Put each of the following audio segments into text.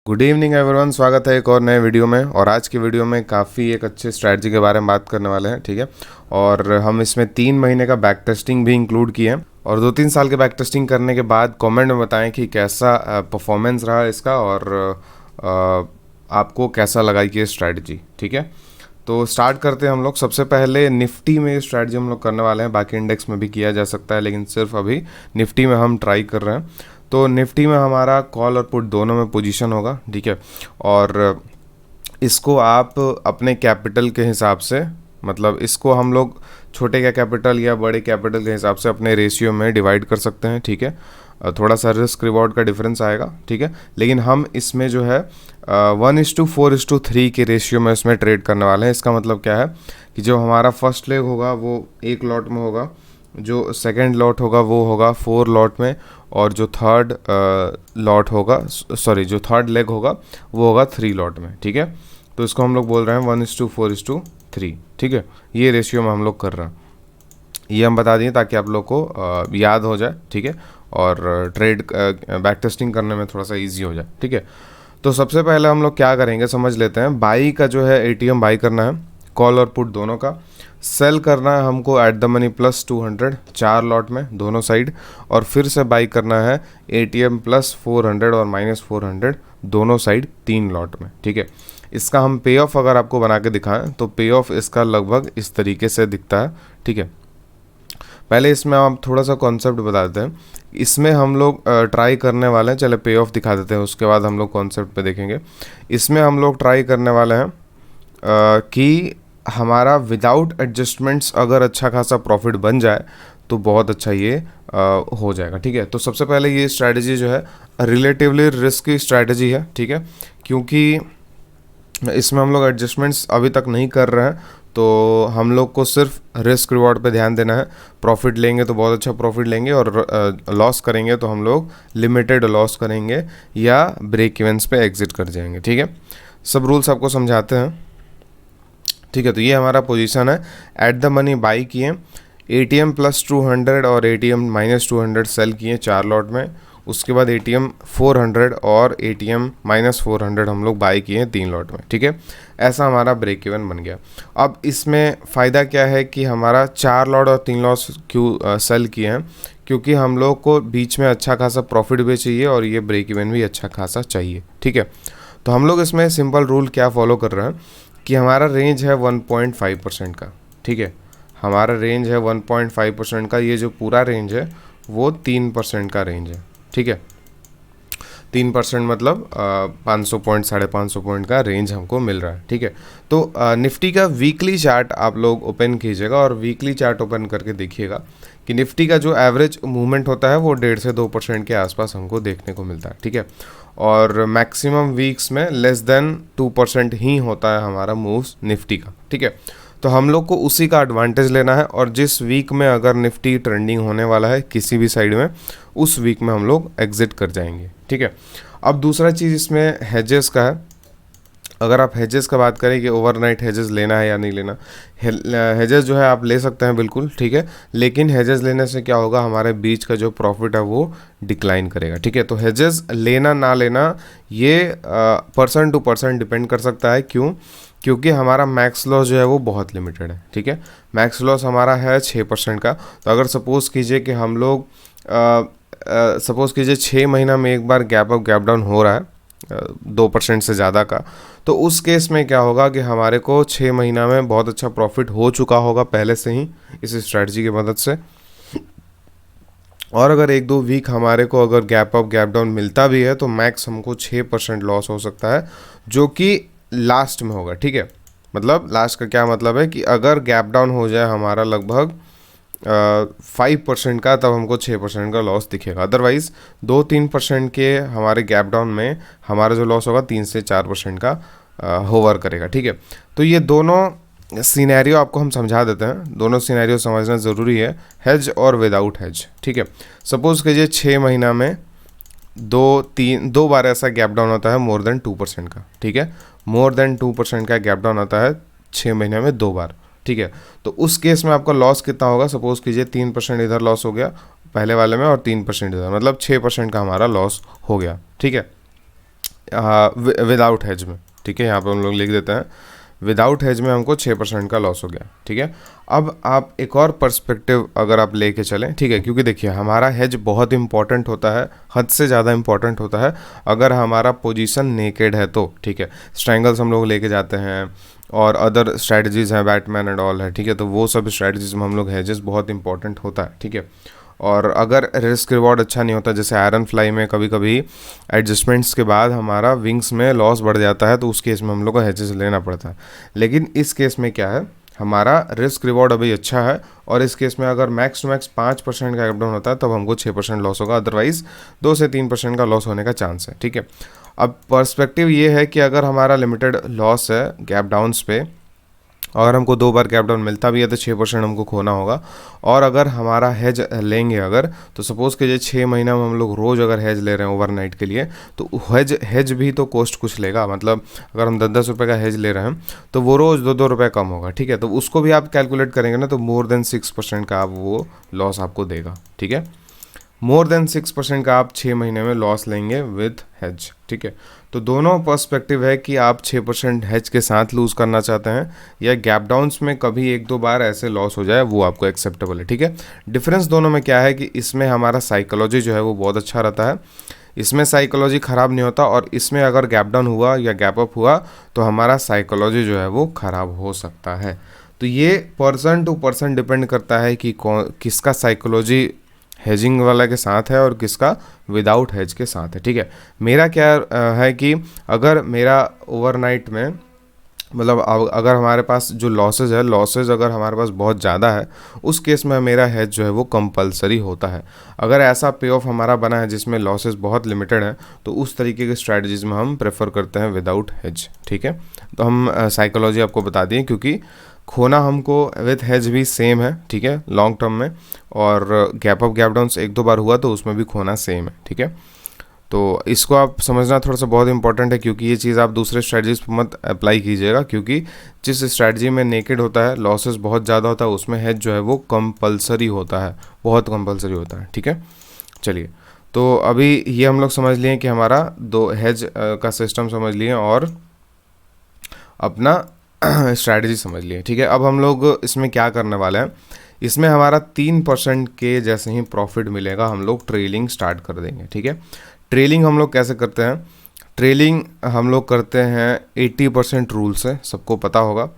Good evening everyone, स्वागत है एक और नए वीडियो में। और आज की वीडियो में काफ़ी एक अच्छे स्ट्रैटेजी के बारे में बात करने वाले हैं, ठीक है। और हम इसमें 3 महीने का बैक टेस्टिंग भी इंक्लूड किए हैं और 2-3 साल के बैक टेस्टिंग करने के बाद कमेंट में बताएं कि कैसा परफॉर्मेंस रहा इसका और आपको कैसा लगा ये स्ट्रैटेजी, ठीक है। तो स्टार्ट करते हैं हम लोग। सबसे पहले निफ्टी में स्ट्रैटेजी हम लोग करने वाले हैं, बाकी इंडेक्स में भी किया जा सकता है लेकिन सिर्फ अभी निफ्टी में हम ट्राई कर रहे हैं। तो निफ्टी में हमारा कॉल और पुट दोनों में पोजीशन होगा, ठीक है। और इसको आप अपने कैपिटल के हिसाब से, मतलब इसको हम लोग छोटे का कैपिटल या बड़े कैपिटल के हिसाब से अपने रेशियो में डिवाइड कर सकते हैं, ठीक है। थोड़ा सा रिस्क रिवॉर्ड का डिफरेंस आएगा, ठीक है। लेकिन हम इसमें जो है 1:4:3 के रेशियो में इसमें ट्रेड करने वाले हैं। इसका मतलब क्या है कि जो हमारा फर्स्ट लेग होगा वो एक लॉट में होगा, जो सेकंड लॉट होगा वो होगा 4 लॉट में, और जो थर्ड लॉट होगा, सॉरी, जो थर्ड लेग होगा वो होगा 3 लॉट में, ठीक है। तो इसको हम लोग बोल रहे हैं 1:4:3, ठीक है। ये रेशियो में हम लोग कर रहे हैं, ये हम बता दिए ताकि आप लोग को याद हो जाए, ठीक है। और ट्रेड बैक टेस्टिंग करने में थोड़ा सा इजी हो जाए, ठीक है। तो सबसे पहले हम लोग क्या करेंगे समझ लेते हैं। बाई का जो है एटीएम बाई करना है, कॉल और पुट दोनों का। सेल करना है हमको एट द मनी +200 4 लॉट में दोनों साइड, और फिर से बाई करना है एटीएम +400 और -400 दोनों साइड 3 लॉट में, ठीक है। इसका हम पे ऑफ अगर आपको बना के दिखाएं तो पे ऑफ इसका लगभग इस तरीके से दिखता है, ठीक है। पहले इसमें आप थोड़ा सा कॉन्सेप्ट बता देते हैं। इसमें हम लोग ट्राई करने वाले हैं, चले पे ऑफ दिखा देते हैं, उसके बाद हम लोग कॉन्सेप्ट पे देखेंगे। इसमें हम लोग ट्राई करने वाले हैं कि हमारा विदाउट एडजस्टमेंट्स अगर अच्छा खासा प्रॉफिट बन जाए तो बहुत अच्छा ये हो जाएगा, ठीक है। तो सबसे पहले ये स्ट्रैटेजी जो है रिलेटिवली रिस्की स्ट्रैटेजी है, ठीक है, क्योंकि इसमें हम लोग एडजस्टमेंट्स अभी तक नहीं कर रहे हैं। तो हम लोग को सिर्फ रिस्क रिवॉर्ड पे ध्यान देना है। प्रॉफिट लेंगे तो बहुत अच्छा प्रॉफिट लेंगे, और लॉस करेंगे तो हम लोग लिमिटेड लॉस करेंगे या ब्रेक इवेंट्स पे एग्जिट कर जाएंगे, ठीक है। सब रूल्स आपको समझाते हैं, ठीक है। तो ये हमारा पोजीशन है, एट द मनी बाई किए, एटीएम +200 और एटीएम -200 सेल किए 4 लॉट में। उसके बाद एटीएम 400 और एटीएम -400 हम लोग बाई किए 3 लॉट में, ठीक है। ऐसा हमारा ब्रेक इवन बन गया। अब इसमें फ़ायदा क्या है कि हमारा 4 लॉट और 3 लॉट क्यों सेल किए हैं, क्योंकि हम लोग को बीच में अच्छा खासा प्रॉफिट भी चाहिए और ये ब्रेक इवन भी अच्छा खासा चाहिए, ठीक है। तो हम लोग इसमें सिंपल रूल क्या फॉलो कर रहे हैं कि हमारा रेंज है 1.5% का, ठीक है। हमारा रेंज है 1.5% का। ये जो पूरा रेंज है वो 3% का रेंज है, ठीक है। 3% मतलब 500 पॉइंट 550 पॉइंट का रेंज हमको मिल रहा है, ठीक है। तो निफ्टी का वीकली चार्ट आप लोग ओपन कीजिएगा और वीकली चार्ट ओपन करके देखिएगा कि निफ्टी का जो एवरेज मूवमेंट होता है वो 1.5 से 2% के आसपास हमको देखने को मिलता है, ठीक है। और मैक्सिमम वीक्स में लेस देन 2% ही होता है हमारा मूव्स निफ्टी का, ठीक है। तो हम लोग को उसी का एडवांटेज लेना है, और जिस वीक में अगर निफ्टी ट्रेंडिंग होने वाला है किसी भी साइड में, उस वीक में हम लोग एग्जिट कर जाएंगे, ठीक है। अब दूसरा चीज़ इसमें हेजेस का है। अगर आप हेजेस का बात करें कि ओवरनाइट हेजेस लेना है या नहीं लेना, हेजेस जो है आप ले सकते हैं बिल्कुल, ठीक है। लेकिन हेजेस लेने से क्या होगा, हमारे बीच का जो प्रॉफिट है वो डिक्लाइन करेगा, ठीक है। तो हेजेस लेना ना लेना ये पर्सन टू पर्सन डिपेंड कर सकता है। क्यों? क्योंकि हमारा मैक्स लॉस जो है वो बहुत लिमिटेड है, ठीक है। मैक्स लॉस हमारा है 6% का। तो अगर सपोज़ कीजिए कि हम लोग सपोज़ कीजिए 6 महीना में एक बार गैप अप गैप डाउन हो रहा है 2% से ज़्यादा का, तो उस केस में क्या होगा कि हमारे को 6 महीना में बहुत अच्छा प्रॉफिट हो चुका होगा पहले से ही इस स्ट्रैटेजी की मदद से। और अगर 1-2 वीक हमारे को अगर गैप अप गैप डाउन मिलता भी है तो मैक्स हमको 6% लॉस हो सकता है, जो कि लास्ट में होगा, ठीक है। मतलब लास्ट का क्या मतलब है कि अगर गैप डाउन हो जाए हमारा लगभग 5% का, तब हमको 6% का लॉस दिखेगा। अदरवाइज़ 2-3% के हमारे गैप डाउन में हमारा जो लॉस होगा 3 से 4% का होवर करेगा, ठीक है। तो ये दोनों सिनेरियो आपको हम समझा देते हैं। दोनों सिनेरियो समझना ज़रूरी है, हेज और विदाउट हेज, ठीक है। सपोज़ कीजिए 6 महीना में 2 बार ऐसा गैप डाउन होता है मोर देन 2% का, ठीक है। मोर देन 2% का गैप डाउन आता है 6 महीने में 2 बार, ठीक है। तो उस केस में आपका लॉस कितना होगा, सपोज़ कीजिए 3% इधर लॉस हो गया पहले वाले में और 3% इधर, मतलब 6% का हमारा लॉस हो गया, ठीक है। विदाउट हेज में, ठीक है, यहाँ पे हम लोग लिख देते हैं विदाउट हेज में हमको 6% का लॉस हो गया, ठीक है। अब आप एक और पर्सपेक्टिव अगर आप लेके चलें, ठीक है, क्योंकि देखिए हमारा हेज बहुत इंपॉर्टेंट होता है, हद से ज़्यादा इंपॉर्टेंट होता है अगर हमारा पोजीशन नेकेड है तो, ठीक है। स्ट्रैंगल्स हम लोग लेके जाते हैं और अदर स्ट्रैटेजीज हैं, बैटमैन एंड ऑल है, ठीक है, तो वो सब स्ट्रैटेजीज में हम लोग हेजेस बहुत इंपॉर्टेंट होता है, ठीक है। और अगर रिस्क रिवॉर्ड अच्छा नहीं होता, जैसे आयरन फ्लाई में कभी कभी एडजस्टमेंट्स के बाद हमारा विंग्स में लॉस बढ़ जाता है, तो उस केस में हम लोग को हेजेस लेना पड़ता है। लेकिन इस केस में क्या है, हमारा रिस्क रिवॉर्ड अभी अच्छा है, और इस केस में अगर मैक्स टू मैक्स 5% का गैप डाउन होता है तब हमको 6% लॉस होगा, अदरवाइज 2 से 3% का लॉस होने का चांस है, ठीक है। अब पर्सपेक्टिव ये है कि अगर हमारा लिमिटेड लॉस है गैप डाउन्स पे, अगर हमको 2 बार गैप डाउन मिलता भी है तो 6% हमको खोना होगा। और अगर हमारा हेज लेंगे अगर, तो सपोज़ कीजिए 6 महीना में हम लोग रोज़ अगर हेज ले रहे हैं ओवरनाइट के लिए, तो हेज भी तो कॉस्ट कुछ लेगा, मतलब अगर हम 10-10 रुपये का हेज ले रहे हैं तो वो रोज़ 2-2 रुपये कम होगा, ठीक है। तो उसको भी आप कैलकुलेट करेंगे ना, तो मोर देन 6% का आप वो लॉस आपको देगा, ठीक है। मोर देन 6% का आप 6 महीने में लॉस लेंगे विथ हेज, ठीक है। तो दोनों पर्सपेक्टिव है कि आप 6% हेज के साथ लूज़ करना चाहते हैं, या गैप डाउन्स में कभी 1-2 बार ऐसे लॉस हो जाए वो आपको एक्सेप्टेबल है, ठीक है। डिफरेंस दोनों में क्या है कि इसमें हमारा साइकोलॉजी जो है वो बहुत अच्छा रहता है, इसमें साइकोलॉजी ख़राब नहीं होता, और इसमें अगर गैप डाउन हुआ या गैप अप हुआ तो हमारा साइकोलॉजी जो है वो ख़राब हो सकता है। तो ये पर्सन टू पर्सन डिपेंड करता है कि किसका साइकोलॉजी हेजिंग वाला के साथ है और किसका विदाउट हेज के साथ है, ठीक है। मेरा क्या है कि अगर मेरा ओवरनाइट में, मतलब अगर हमारे पास जो लॉसेज अगर हमारे पास बहुत ज़्यादा है, उस केस में मेरा हेज जो है वो कंपलसरी होता है। अगर ऐसा पे ऑफ हमारा बना है जिसमें लॉसेज बहुत लिमिटेड हैं, तो उस तरीके की स्ट्रैटेजीज में हम प्रेफर करते हैं विदाउट हेज, ठीक है। तो हम साइकोलॉजी आपको बता दिए, क्योंकि खोना हमको विथ हेज भी सेम है, ठीक है, लॉन्ग टर्म में, और गैप अप गैप डाउन्स 1-2 बार हुआ तो उसमें भी खोना सेम है, ठीक है। तो इसको आप समझना थोड़ा सा बहुत इंपॉर्टेंट है, क्योंकि ये चीज़ आप दूसरे स्ट्रैटेजीज पर मत अप्लाई कीजिएगा, क्योंकि जिस स्ट्रैटेजी में नेकेड होता है, लॉसेस बहुत ज़्यादा होता है, उसमें हेज जो है वो कंपलसरी होता है, बहुत कंपलसरी होता है, ठीक है। चलिए, तो अभी ये हम लोग समझ लिए कि हमारा 2 हेज का सिस्टम समझ लिए और अपना स्ट्रैटेजी समझ लिए, ठीक है। अब हम लोग इसमें क्या करने वाले हैं, इसमें हमारा 3% के जैसे ही प्रॉफिट मिलेगा हम लोग ट्रेलिंग स्टार्ट कर देंगे, ठीक है। ट्रेलिंग हम लोग कैसे करते हैं, ट्रेलिंग हम लोग करते हैं 80% रूल से, सबको पता होगा,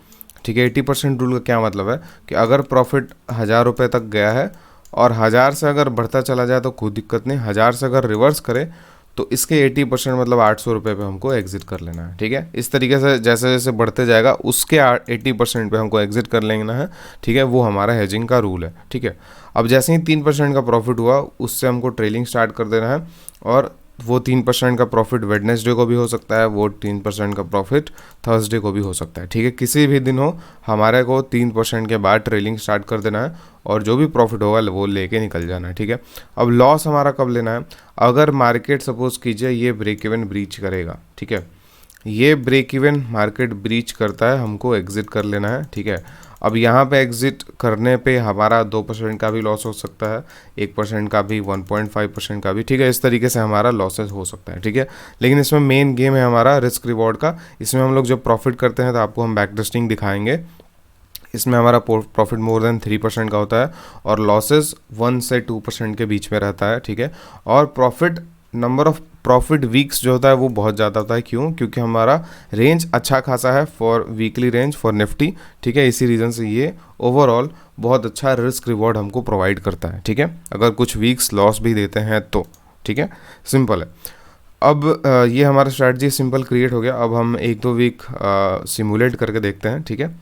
ठीक है। 80% रूल का क्या मतलब है कि अगर प्रॉफिट 1000 रुपये तक गया है और 1000 से अगर बढ़ता चला जाए तो कोई दिक्कत नहीं, 1000 से अगर रिवर्स करे तो इसके 80% मतलब 800 रुपये पे हमको एग्जिट कर लेना है, ठीक है। इस तरीके से जैसे जैसे बढ़ते जाएगा उसके 80% पे हमको एग्जिट कर लेना है, ठीक है। वो हमारा हेजिंग का रूल है, ठीक है। अब जैसे ही 3% का प्रॉफिट हुआ उससे हमको ट्रेलिंग स्टार्ट कर देना है, और वो 3% का प्रॉफिट वेडनेसडे को भी हो सकता है, वो 3% का प्रॉफिट थर्सडे को भी हो सकता है, ठीक है। किसी भी दिन हो हमारे को 3% के बाद ट्रेलिंग स्टार्ट कर देना है, और जो भी प्रॉफिट होगा वो लेके निकल जाना है, ठीक है। अब लॉस हमारा कब लेना है, अगर मार्केट सपोज कीजिए ये ब्रेक इवन ब्रीच करेगा, ठीक है, ये ब्रेक इवन मार्केट ब्रीच करता है, हमको एग्जिट कर लेना है, ठीक है। अब यहाँ पे एग्जिट करने पे हमारा 2% का भी लॉस हो सकता है, 1% का भी, 1.5% का भी, ठीक है। इस तरीके से हमारा लॉसेस हो सकता है, ठीक है। लेकिन इसमें मेन गेम है हमारा रिस्क रिवॉर्ड का। इसमें हम लोग जब प्रॉफिट करते हैं तो आपको हम बैक टेस्टिंग दिखाएंगे, इसमें हमारा प्रॉफिट मोर देन 3% का होता है, और लॉसेस 1 से 2% के बीच में रहता है, ठीक है। और नंबर ऑफ प्रॉफिट वीक्स जो होता है वो बहुत ज़्यादा होता है, क्यों, क्योंकि हमारा रेंज अच्छा खासा है for weekly range for Nifty, ठीक है। इसी रीज़न से ये ओवरऑल बहुत अच्छा रिस्क रिवॉर्ड हमको प्रोवाइड करता है, ठीक है, अगर कुछ वीक्स लॉस भी देते हैं तो, ठीक है। सिंपल है। अब ये हमारा स्ट्रैटेजी सिंपल क्रिएट हो गया। अब हम 1-2 वीक सिमुलेट करके देखते हैं, ठीक है।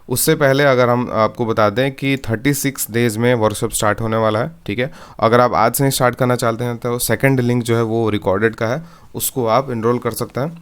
उससे पहले अगर हम आपको बता दें कि 36 डेज़ में वर्कशॉप स्टार्ट होने वाला है, ठीक है। अगर आप आज से ही स्टार्ट करना चाहते हैं तो सेकंड लिंक जो है वो रिकॉर्डेड का है, उसको आप इनरोल कर सकते हैं,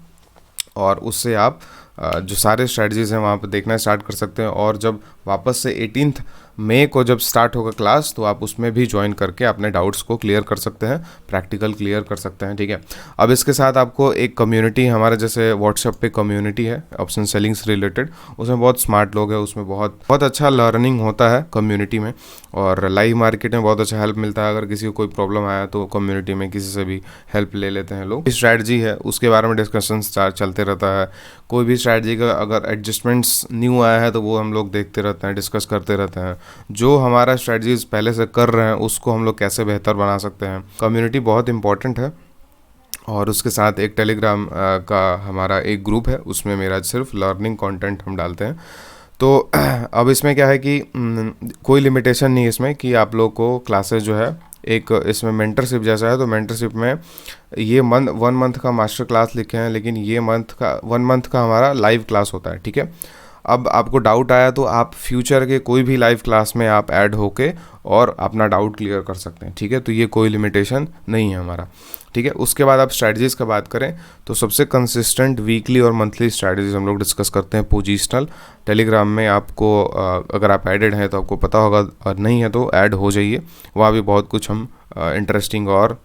और उससे आप जो सारे स्ट्रैटेजीज़ हैं वहाँ पे देखना स्टार्ट कर सकते हैं। और जब वापस से 18 मई को जब स्टार्ट होगा क्लास, तो आप उसमें भी ज्वाइन करके अपने डाउट्स को क्लियर कर सकते हैं, प्रैक्टिकल क्लियर कर सकते हैं, ठीक है। अब इसके साथ आपको एक कम्युनिटी, हमारे जैसे व्हाट्सएप पे कम्युनिटी है ऑप्शन सेलिंग से रिलेटेड, उसमें बहुत स्मार्ट लोग हैं, उसमें बहुत बहुत अच्छा लर्निंग होता है कम्युनिटी में, और लाइव मार्केट में बहुत अच्छा हेल्प मिलता है। अगर किसी को कोई प्रॉब्लम आया तो कम्युनिटी में किसी से भी हेल्प ले लेते हैं लोग। स्ट्रैटेजी है उसके बारे में डिस्कशन चलते रहता है। कोई भी स्ट्रैटेजी का अगर एडजस्टमेंट्स न्यू आया है तो वो हम लोग देखते रहते हैं, डिस्कस करते रहते हैं। जो हमारा स्ट्रैटेजीज पहले से कर रहे हैं उसको हम लोग कैसे बेहतर बना सकते हैं। कम्युनिटी बहुत इंपॉर्टेंट है। और उसके साथ एक टेलीग्राम का हमारा एक ग्रुप है, उसमें मेरा सिर्फ लर्निंग कंटेंट हम डालते हैं। तो अब इसमें क्या है कि कोई लिमिटेशन नहीं है इसमें कि आप लोग को क्लासेस जो है, एक इसमें मेंटरशिप जैसा है। तो मेंटरशिप में ये 1 मंथ का मास्टर क्लास लिखे हैं, लेकिन ये 1 मंथ का हमारा लाइव क्लास होता है, ठीक है। अब आपको डाउट आया तो आप फ्यूचर के कोई भी लाइव क्लास में आप ऐड होके और अपना डाउट क्लियर कर सकते हैं, ठीक है। तो ये कोई लिमिटेशन नहीं है हमारा, ठीक है। उसके बाद आप स्ट्रैटेजीज़ का बात करें तो सबसे कंसिस्टेंट वीकली और मंथली स्ट्रैटेजीज हम लोग डिस्कस करते हैं पोजिशनल। टेलीग्राम में आपको अगर आप एडेड हैं तो आपको पता होगा, और नहीं है तो ऐड हो जाइए, वहाँ भी बहुत कुछ हम इंटरेस्टिंग और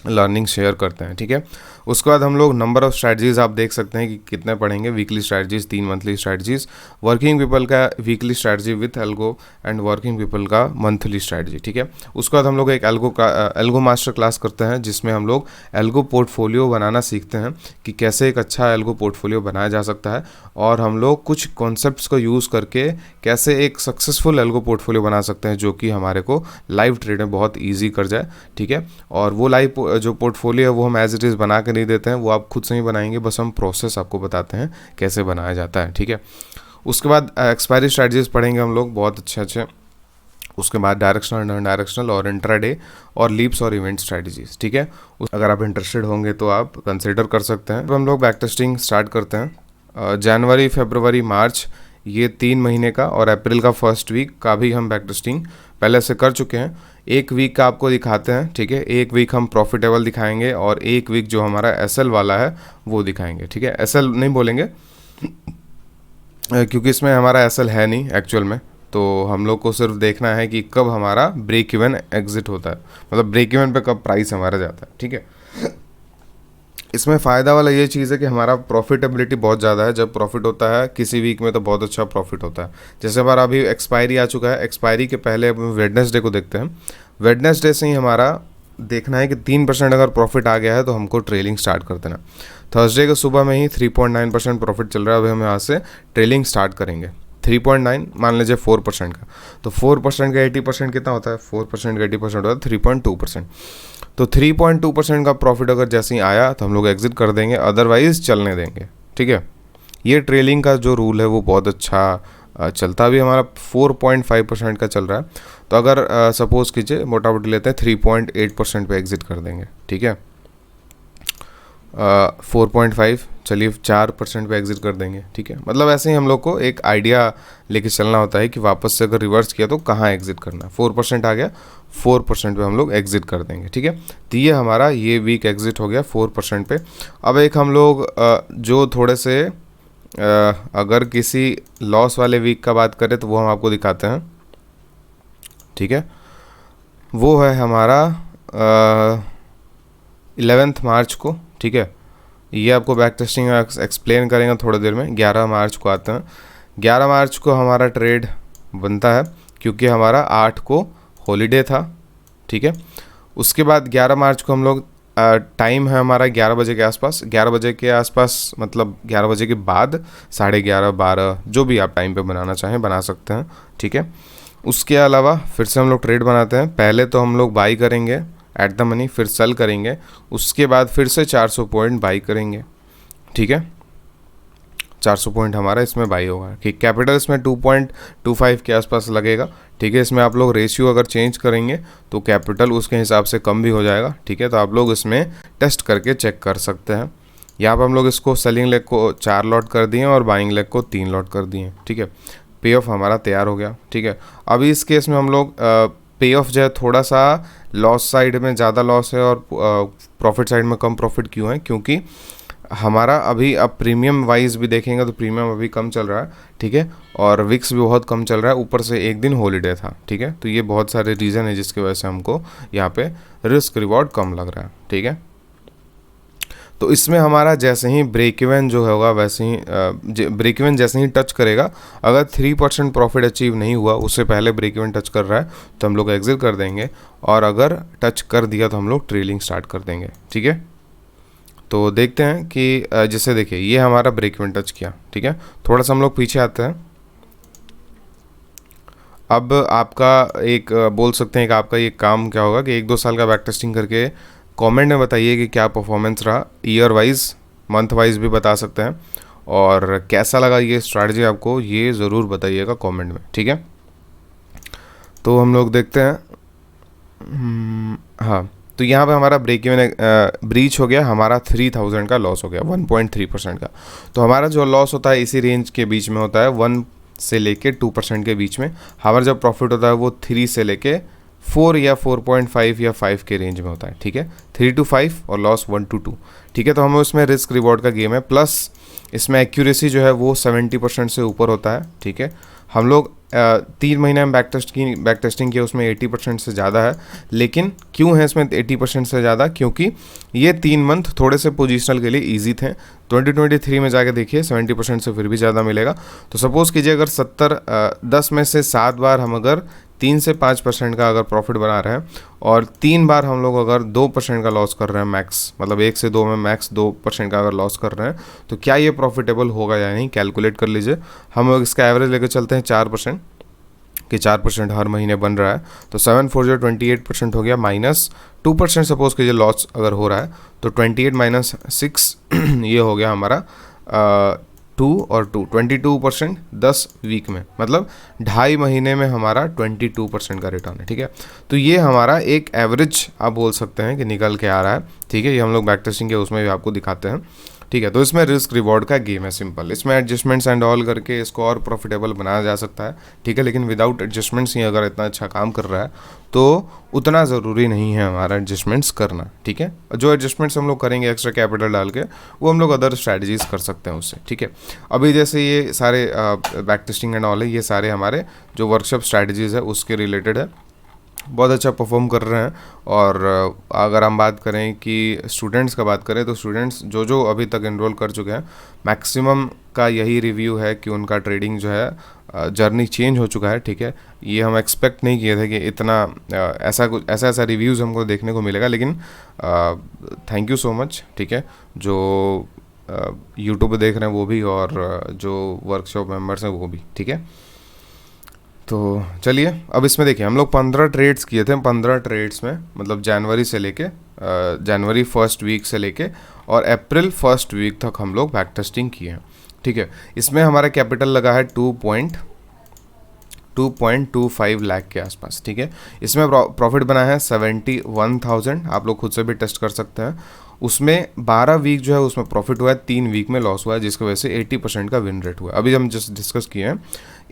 लर्निंग शेयर करते हैं, ठीक है। उसके बाद हम लोग नंबर ऑफ स्ट्रैटेजीज आप देख सकते हैं कि कितने पढ़ेंगे। Weekly strategies 3, monthly strategies, working people का weekly strategy with algo and working people का मंथली स्ट्रैटेजी, ठीक है। उसके बाद हम लोग एक एल्गो मास्टर क्लास करते हैं, जिसमें हम लोग एल्गो पोर्टफोलियो बनाना सीखते हैं कि कैसे एक अच्छा एल्गो पोर्टफोलियो बनाया जा सकता है, और हम लोग कुछ कॉन्सेप्ट्स को यूज़ करके कैसे एक सक्सेसफुल एल्गो पोर्टफोलियो बना सकते हैं जो कि हमारे को लाइव ट्रेड में बहुत ईजी कर जाए, ठीक है। और वो लाइव जो पोर्टफोलियो है वो हम एज इट इज़ बना के नहीं देते हैं, वो आप खुद से ही बनाएंगे, बस हम प्रोसेस आपको बताते हैं कैसे बनाया जाता है, ठीक है। उसके बाद एक्सपायरी स्ट्रैटेजीज पढ़ेंगे हम लोग बहुत अच्छे। उसके बाद डायरेक्शनल, नॉन डायरेक्शनल और इंट्राडे और लीप्स और इवेंट स्ट्रैटेजीज, ठीक है। अगर आप इंटरेस्टेड होंगे तो आप कंसिडर कर सकते हैं। अब हम लोग बैक टेस्टिंग स्टार्ट करते हैं। जनवरी, फरवरी, मार्च, ये 3 महीने का, और अप्रैल का फर्स्ट वीक का भी हम बैक टेस्टिंग पहले से कर चुके हैं। एक वीक का आपको दिखाते हैं, ठीक है। एक वीक हम प्रॉफिटेबल दिखाएंगे और एक वीक जो हमारा एसएल वाला है वो दिखाएंगे, ठीक है। एसएल नहीं बोलेंगे क्योंकि इसमें हमारा एसएल है नहीं एक्चुअल में, तो हम लोग को सिर्फ देखना है कि कब हमारा ब्रेक इवन एग्जिट होता है, मतलब ब्रेक इवन पे कब प्राइस हमारा जाता है, ठीक है। इसमें फ़ायदा वाला ये चीज़ है कि हमारा प्रॉफिटेबिलिटी बहुत ज़्यादा है। जब प्रॉफिट होता है किसी वीक में तो बहुत अच्छा प्रॉफिट होता है। जैसे हमारा अभी एक्सपायरी आ चुका है, एक्सपायरी के पहले हम वेडनेसडे को देखते हैं। वेडनेसडे से ही हमारा देखना है कि 3% अगर प्रॉफिट आ गया है तो हमको ट्रेलिंग स्टार्ट कर देना। थर्सडे के सुबह में ही 3.9% प्रॉफिट चल रहा है, अभी हम यहाँ से ट्रेलिंग स्टार्ट करेंगे। 3.9 मान लीजिए 4% का, तो 4% का 80% कितना होता है? 4% का 80% होता है 3.2%। तो 3.2% का प्रॉफिट अगर जैसे ही आया तो हम लोग एग्जिट कर देंगे, अदरवाइज चलने देंगे, ठीक है। ये ट्रेलिंग का जो रूल है वो बहुत अच्छा चलता भी, हमारा 4.5% का चल रहा है। तो अगर सपोज कीजिए मोटा मोटी लेते हैं 3.8% पे एग्जिट कर देंगे, ठीक है। 4.5 चलिए 4% पे एग्जिट कर देंगे, ठीक है। मतलब ऐसे ही हम लोग को एक आइडिया लेके चलना होता है कि वापस से अगर रिवर्स किया तो कहाँ एग्जिट करना है। 4% आ गया, 4% पे हम लोग एग्जिट कर देंगे, ठीक है। तो ये हमारा ये वीक एग्जिट हो गया 4% पे। अब एक हम लोग जो थोड़े से अगर किसी लॉस वाले वीक का बात करें तो वो हम आपको दिखाते हैं, ठीक है। वो है हमारा 11 मार्च को, ठीक है। ये आपको बैक टेस्टिंग एक्सप्लेन करेंगे थोड़ी देर में। 11 मार्च को आते हैं। 11 मार्च को हमारा ट्रेड बनता है क्योंकि हमारा 8 को हॉलीडे था, ठीक है। उसके बाद 11 मार्च को हम लोग टाइम है हमारा 11 बजे के आसपास, 11 बजे के आसपास मतलब 11 बजे के बाद 11:30, 12 जो भी आप टाइम पे बनाना चाहें बना सकते हैं, ठीक है। उसके अलावा फिर से हम लोग ट्रेड बनाते हैं। पहले तो हम लोग बाई करेंगे एट द मनी, फिर सेल करेंगे, उसके बाद फिर से 400 पॉइंट बाई करेंगे, ठीक है। 400 पॉइंट हमारा इसमें बाई होगा, ठीक। कैपिटल इसमें 2.25 के आसपास लगेगा, ठीक है। इसमें आप लोग रेशियो अगर चेंज करेंगे तो कैपिटल उसके हिसाब से कम भी हो जाएगा, ठीक है। तो आप लोग इसमें टेस्ट करके चेक कर सकते हैं। यहाँ पर हम लोग इसको सेलिंग लेग को 4 लॉट कर दिए और बाइंग लेग को 3 लॉट कर दिए, ठीक है। पे ऑफ हमारा तैयार हो गया, ठीक है। अभी इस केस में हम लोग पे ऑफ जो है थोड़ा सा लॉस साइड में ज़्यादा लॉस है और प्रॉफिट साइड में कम प्रॉफिट क्यों है? क्योंकि हमारा अभी अब प्रीमियम वाइज भी देखेंगे तो प्रीमियम अभी कम चल रहा है, ठीक है, और विक्स भी बहुत कम चल रहा है, ऊपर से एक दिन हॉलीडे था, ठीक है। तो ये बहुत सारे रीज़न है जिसकी वजह से हमको यहाँ पे रिस्क रिवॉर्ड कम लग रहा है, ठीक है। तो इसमें हमारा जैसे ही ब्रेक इवन जो होगा वैसे ही ब्रेक इवन जैसे ही टच करेगा, अगर 3% प्रॉफिट अचीव नहीं हुआ, उससे पहले ब्रेक इवन टच कर रहा है तो हम लोग एग्जिट कर देंगे, और अगर टच कर दिया तो हम लोग ट्रेलिंग स्टार्ट कर देंगे, ठीक है। तो देखते हैं कि जैसे देखिए ये हमारा ब्रेक इवन टच किया, ठीक है। थोड़ा सा हम लोग पीछे आते हैं। अब आपका एक बोल सकते हैं कि आपका ये काम क्या होगा कि 1-2 साल का बैक टेस्टिंग करके कमेंट में बताइए कि क्या परफॉर्मेंस रहा, ईयर वाइज मंथ वाइज भी बता सकते हैं, और कैसा लगा ये स्ट्रैटेजी आपको, ये ज़रूर बताइएगा कमेंट में, ठीक है। तो हम लोग देखते हैं। हाँ, तो यहाँ पे हमारा ब्रेक इवन ब्रीच हो गया, हमारा 3000 का लॉस हो गया, 1.3% का। तो हमारा जो लॉस होता है इसी रेंज के बीच में होता है, 1 से लेके 2% के बीच में। हमारा जब प्रॉफिट होता है वो 3 से लेके 4 या 4.5 या 5 के रेंज में होता है, ठीक है, 3 to 5 और लॉस 1 to 2, ठीक है। तो हमें उसमें रिस्क रिवॉर्ड का गेम है, प्लस इसमें एक्यूरेसी जो है वो 70% से ऊपर होता है, ठीक है। हम लोग 3 महीने में बैक टेस्टिंग किया, उसमें 80% से ज़्यादा है। लेकिन क्यों है इसमें 80% से ज़्यादा, क्योंकि ये 3 मंथ थोड़े से पोजिशनल के लिए ईजी थे। 2023 में जाके देखिए 70% से फिर भी ज़्यादा मिलेगा। तो सपोज़ कीजिए अगर 10 में से 7 बार हम अगर 3 से 5% का अगर प्रॉफिट बना रहे हैं, और 3 बार हम लोग अगर 2% का लॉस कर रहे हैं मैक्स, मतलब 1 से 2 में मैक्स 2% का अगर लॉस कर रहे हैं, तो क्या ये प्रॉफिटेबल होगा या नहीं, कैलकुलेट कर लीजिए। हम लोग इसका एवरेज लेकर चलते हैं 4%, कि 4% हर महीने बन रहा है, तो 7 4 28% हो गया, माइनस 2% सपोज कीजिए लॉस अगर हो रहा है, तो 28 माइनस 6 ये हो गया हमारा 2 और 2 22% 10 वीक में, मतलब 2.5 महीने में हमारा 22% का रिटर्न है, ठीक है। तो ये हमारा एक एवरेज आप बोल सकते हैं कि निकल के आ रहा है, ठीक है। ये हम लोग बैक टेस्टिंग के उसमें भी आपको दिखाते हैं, ठीक है। तो इसमें रिस्क रिवॉर्ड का गेम है सिंपल, इसमें एडजस्टमेंट्स एंड ऑल करके इसको और प्रॉफिटेबल बनाया जा सकता है, ठीक है। लेकिन विदाउट एडजस्टमेंट्स ही अगर इतना अच्छा काम कर रहा है तो उतना ज़रूरी नहीं है हमारा एडजस्टमेंट्स करना, ठीक है। जो एडजस्टमेंट्स हम लोग करेंगे एक्स्ट्रा कैपिटल डाल के, वो हम लोग अदर स्ट्रैटेजीज कर सकते हैं उससे, ठीक है। अभी जैसे ये सारे बैक टेस्टिंग एंड ऑल है, ये सारे हमारे जो वर्कशॉप स्ट्रैटेजीज है उसके रिलेटेड है, बहुत अच्छा परफॉर्म कर रहे हैं। और अगर हम बात करें कि स्टूडेंट्स का बात करें, तो स्टूडेंट्स जो अभी तक एनरोल कर चुके हैं, मैक्सिमम का यही रिव्यू है कि उनका ट्रेडिंग जो है जर्नी चेंज हो चुका है, ठीक है। ये हम एक्सपेक्ट नहीं किए थे कि इतना ऐसा रिव्यूज़ हमको देखने को मिलेगा, लेकिन थैंक यू सो मच, ठीक है। जो यूट्यूब पे देख रहे हैं वो भी, और जो वर्कशॉप मेंबर्स हैं वो भी, ठीक है। तो चलिए अब इसमें देखिए हम लोग 15 ट्रेड्स किए थे, 15 ट्रेड्स में मतलब जनवरी से लेके जनवरी फर्स्ट वीक से लेके और अप्रैल फर्स्ट वीक तक हम लोग बैक टेस्टिंग किए हैं, ठीक है। इसमें हमारा कैपिटल लगा है 2.25 लाख के आसपास, ठीक है। इसमें प्रॉफिट बना है 71,000, आप लोग खुद से भी टेस्ट कर सकते हैं। उसमें 12 वीक जो है उसमें प्रॉफिट हुआ है, 3 वीक में लॉस हुआ है, जिसकी वजह से 80% का विन रेट हुआ है। अभी हम जस्ट डिस्कस किए हैं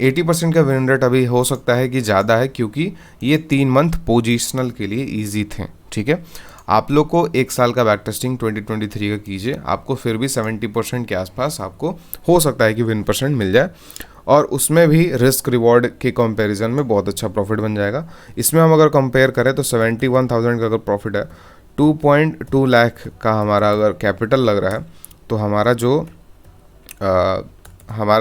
80% का विन रेट अभी हो सकता है कि ज़्यादा है, क्योंकि ये 3 मंथ पोजिशनल के लिए ईजी थे, ठीक है। आप लोग को 1 साल का बैक टेस्टिंग 2023 का कीजिए, आपको फिर भी 70% के आसपास आपको हो सकता है कि विन परसेंट मिल जाए, और उसमें भी रिस्क रिवॉर्ड के कंपैरिजन में बहुत अच्छा प्रॉफिट बन जाएगा। इसमें हम अगर कंपेयर करें तो 71,000 का अगर प्रॉफिट है, 2.2 लाख का हमारा अगर कैपिटल लग रहा है, तो हमारा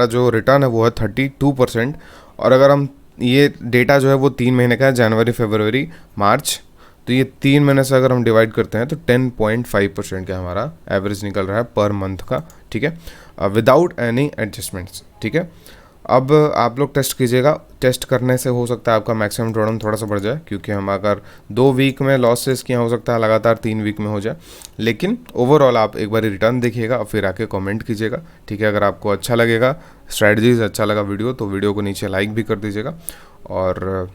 जो रिटर्न है वो है 32%। और अगर हम ये डेटा जो है वो 3 महीने का है, जनवरी फरवरी मार्च, तो ये 3 महीने से अगर हम डिवाइड करते हैं तो 10.5% का हमारा एवरेज निकल रहा है पर मंथ का, ठीक है, विदाउट एनी एडजस्टमेंट्स, ठीक है। अब आप लोग टेस्ट कीजिएगा, टेस्ट करने से हो सकता है आपका मैक्सिमम ड्रॉडाउन थोड़ा सा बढ़ जाए, क्योंकि हम अगर 2 वीक में लॉसेस किया हो सकता है लगातार 3 वीक में हो जाए, लेकिन ओवरऑल आप एक बार रिटर्न देखिएगा और फिर आके कमेंट कीजिएगा, ठीक है। अगर आपको अच्छा लगेगा स्ट्रैटेजीज, अच्छा लगा वीडियो, तो वीडियो को नीचे लाइक भी कर दीजिएगा, और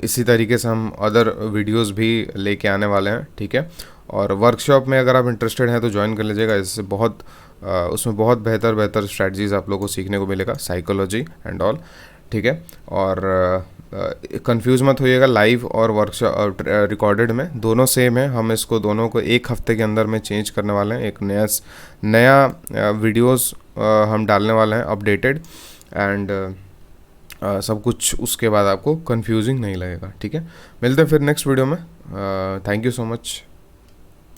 इसी तरीके से हम अदर वीडियोस भी लेके आने वाले हैं, ठीक है। और वर्कशॉप में अगर आप इंटरेस्टेड हैं तो ज्वाइन कर लीजिएगा, इससे उसमें बहुत बेहतर स्ट्रैटेजीज आप लोगों को सीखने को मिलेगा, साइकोलॉजी एंड ऑल, ठीक है। और कंफ्यूज मत होइएगा, लाइव और वर्कशॉप रिकॉर्डेड में दोनों सेम है। हम इसको दोनों को एक हफ्ते के अंदर में चेंज करने वाले हैं, एक नया वीडियोस हम डालने वाले हैं अपडेटेड, एंड सब कुछ उसके बाद आपको कंफ्यूजिंग नहीं लगेगा, ठीक है। मिलते हैं फिर नेक्स्ट वीडियो में। Thank you so much.